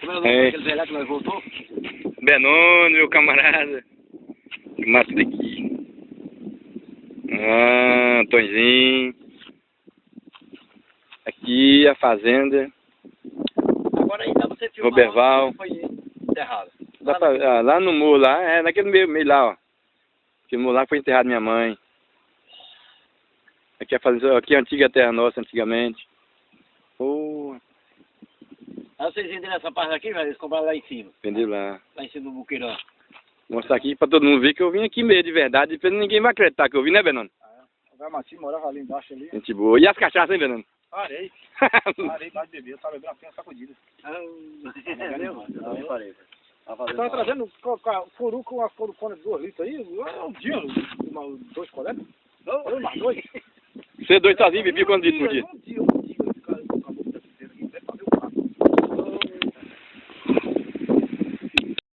Como é o nome daquele velho lá que nós voltou? Benoni, meu camarada. Que massa daqui. Ah, Tonzinho. Aqui a fazenda. Agora aí dá pra você filmar. Roberval. Foi enterrado. Lá no morro, lá, naquele meio lá, ó. Aquele morro lá foi enterrado minha mãe. Aqui a fazenda, aqui a antiga terra nossa, antigamente. Oh, Aí vocês venderam essa parte aqui, velho, eles compraram lá em cima. vendi lá. Lá em cima do buqueirão. Vou mostrar aqui pra todo mundo ver que eu vim aqui mesmo, de verdade. Depois ninguém vai acreditar que eu vim, né, Benoni? O Gamatinho morava ali embaixo ali. Gente boa. E as cachaças, hein, Benoni? Parei mais de beber, eu tava bebendo apenas sacudida. Não parei. Eu tava trazendo furu com a forufona de 2 litros aí, um dia, 2 coletas. Mais 2. Você dois sozinho bebia quantos litros por dia? Um dia.